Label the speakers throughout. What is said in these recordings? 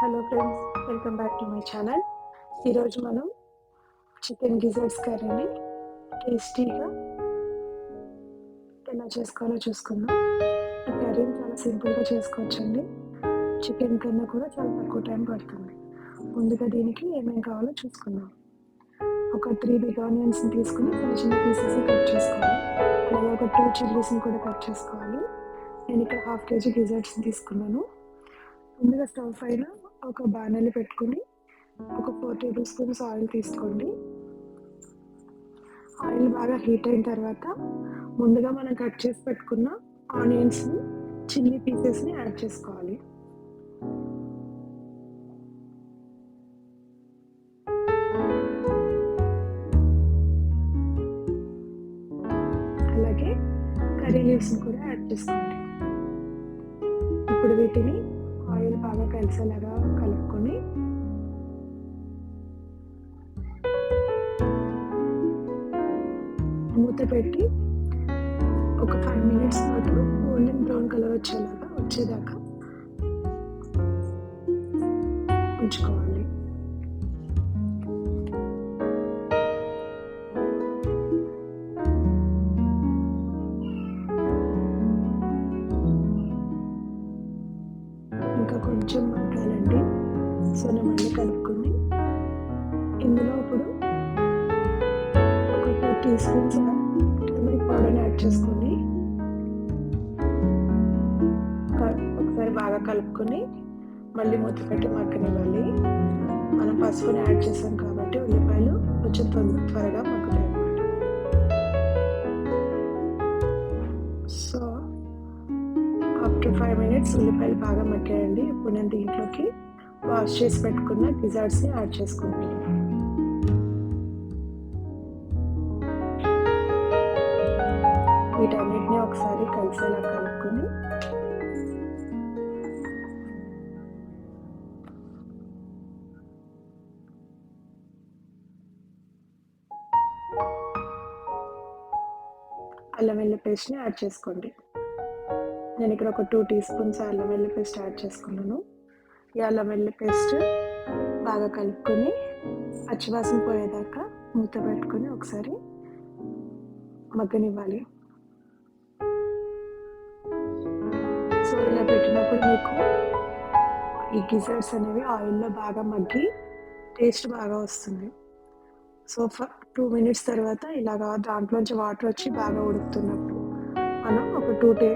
Speaker 1: Hello friends, welcome back to my channel. ఈరోజు మనం chicken గిజర్స్ కర్రీని టేస్టీగా ఎలా చేసుకోవాలో చూసుకుందాం. ఈ కర్రీని చాలా సింపుల్గా చేసుకోవచ్చండి. చికెన్ కన్నా కూడా చాలా తక్కువ టైం పడుతుంది. ముందుగా దీనికి ఏమేమి కావాలో చూసుకుందాం. ఒక 3 బిగ్ ఆనియన్స్ని తీసుకుని చిన్న చిన్న పీసెస్ కట్ చేసుకోవాలి. అలాగే ఒక 2 చిల్లీస్ని కూడా కట్ చేసుకోవాలి. నేను ఇక్కడ హాఫ్ కేజీ గిజర్ట్స్ని తీసుకున్నాను. ముందుగా స్టవ్ పైన ఒక బాణలి పెట్టుకుని ఒక 4 టేబుల్ స్పూన్స్ ఆయిల్ తీసుకోండి. ఆయిల్ బాగా హీట్ అయిన తర్వాత ముందుగా మనం కట్ చేసి పెట్టుకున్న ఆనియన్స్ని, చిల్లీ పీసెస్ని యాడ్ చేసుకోవాలి. అలాగే కర్రీ లీవ్స్ని కూడా యాడ్ చేసుకోండి. ఇప్పుడు వీటిని ఆయిల్ బాగా కలిసేలాగా కలుపుకొని మూత పెట్టి ఒక 5 మినిట్స్ పాటు గోల్డెన్ బ్రౌన్ కలర్ వచ్చేదాకా ఉంచుకోవాలి. ఇంకా కొంచెం మగ్గాలండి. సో నేను మళ్ళీ కలుపుకొని ఇందులో ఇప్పుడు ఒక 2 టీ స్పూన్స్ టర్మరిక్ పౌడర్ని యాడ్ చేసుకోండి. ఒకసారి బాగా కలుపుకొని మళ్ళీ మూత పెట్టి మగ్గనివ్వాలి. మనం పసుపుని యాడ్ చేసాం కాబట్టి ఉల్లిపాయలు కొంచెం త్వరగా మగ్గుతాయి అన్నమాట. సో ఆఫ్టర్ 5 మినిట్స్ ఉల్లిపాయలు బాగా మగ్గాయండి. ఇప్పుడు నేను దీంట్లోకి వాష్ చేసి పెట్టుకున్న గిజార్డ్స్ని యాడ్ చేసుకుంటున్నాను. వీటన్నిటిని ఒకసారి కలిసేలా కలుపుకొని అల్లం వెల్లుల్లి పేస్ట్ని యాడ్ చేసుకోండి. నేను ఇక్కడ ఒక 2 టీ స్పూన్స్ అల్లం వెల్లుల్లి పేస్ట్ యాడ్ చేసుకున్నాను. ఈ అల్లం వెల్లుల్లి పేస్ట్ బాగా కలుపుకొని పచ్చివాసన పోయేదాకా మూత పెట్టుకొని ఒకసారి మగ్గనివ్వాలి. సో ఇలా పెట్టినప్పుడు మీకు ఈ గిజర్డ్స్ అనేవి ఆయిల్లో బాగా మగ్గి టేస్ట్ బాగా వస్తుంది. సో 2 మినిట్స్ తర్వాత ఇలాగా దాంట్లోంచి వాటర్ వచ్చి బాగా ఉడుకుతున్నప్పుడు మనం ఒక 2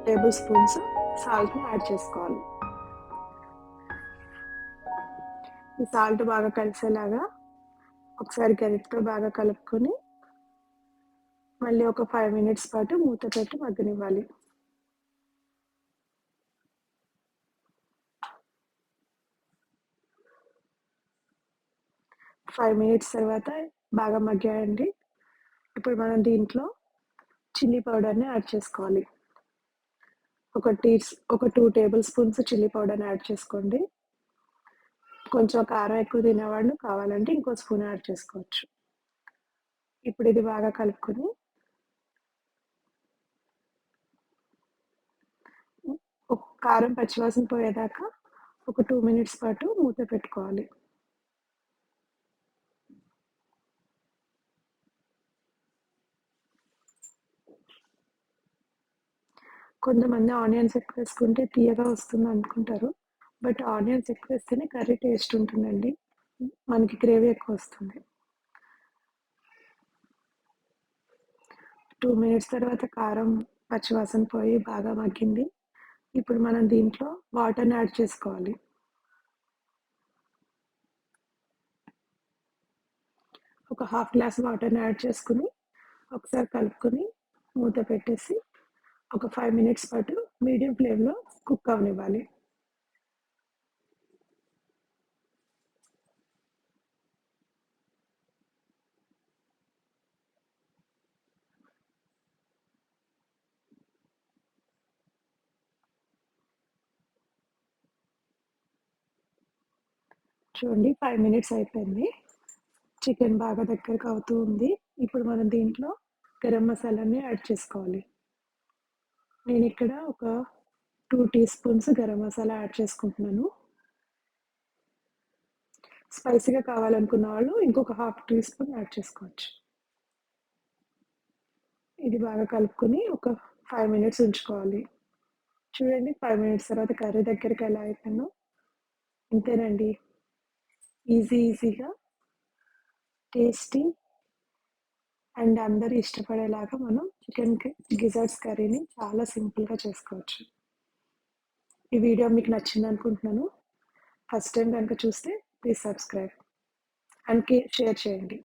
Speaker 1: టేబుల్ స్పూన్స్ సాల్ట్ని యాడ్ చేసుకోవాలి. ఈ సాల్ట్ బాగా కలిసేలాగా ఒకసారి గరిటెతో బాగా కలుపుకొని మళ్ళీ ఒక 5 మినిట్స్ పాటు మూత పెట్టి మగ్గనివ్వాలి. ఫైవ్ మినిట్స్ తర్వాత బాగా మగ్గాయండి. ఇప్పుడు మనం దీంట్లో చిల్లీ పౌడర్ని యాడ్ చేసుకోవాలి. ఒక 2 టేబుల్ స్పూన్స్ చిల్లీ పౌడర్ని యాడ్ చేసుకోండి. కొంచెం కారం ఎక్కువ తినేవాళ్ళు కావాలంటే ఇంకో స్పూన్ యాడ్ చేసుకోవచ్చు. ఇప్పుడు ఇది బాగా కలుపుకొని కారం పచ్చివాసన పోయేదాకా ఒక 2 మినిట్స్ పాటు మూత పెట్టుకోవాలి. కొంతమంది ఆనియన్స్ ఎక్కువ వేసుకుంటే తీయగా వస్తుంది అనుకుంటారు. బట్ ఆనియన్స్ ఎక్కువ వేస్తేనే కర్రీ టేస్ట్ ఉంటుందండి. మనకి గ్రేవీ ఎక్కువ వస్తుంది. 2 మినిట్స్ తర్వాత కారం పచ్చివాసన పోయి బాగా మగ్గింది. ఇప్పుడు మనం దీంట్లో వాటర్ని యాడ్ చేసుకోవాలి. ఒక హాఫ్ గ్లాస్ వాటర్ని యాడ్ చేసుకుని ఒకసారి కలుపుకొని మూత పెట్టేసి ఒక 5 మినిట్స్ పాటు మీడియం ఫ్లేమ్లో కుక్ అవనివ్వాలి. చూడండి 5 మినిట్స్ అయిపోయింది. చికెన్ బాగా దగ్గరకు అవుతూ ఉంది. ఇప్పుడు మనం దీంట్లో గరం మసాలాని యాడ్ చేసుకోవాలి. నేను ఇక్కడ ఒక 2 teaspoons garam masala add చేసుకుంటున్నాను. స్పైసీగా కావాలనుకున్న వాళ్ళు ఇంకొక హాఫ్ టీ స్పూన్ యాడ్ చేసుకోవచ్చు. ఇది బాగా కలుపుకొని ఒక 5 మినిట్స్ ఉంచుకోవాలి. చూడండి 5 మినిట్స్ తర్వాత కర్రీ దగ్గరికి ఎలా అయిపోయిందో. ఇంతేనండి. ఈజీగా టేస్టీ అండ్ అందరూ ఇష్టపడేలాగా మనం గిజార్డ్స్ కర్రీని చాలా సింపుల్‌గా చేసుకోవచ్చు. ఈ వీడియో మీకు నచ్చిందనుకుంటున్నాను. ఫస్ట్ టైమ్ గనుక చూస్తే ప్లీజ్ సబ్స్క్రైబ్ అండ్ షేర్ చేయండి.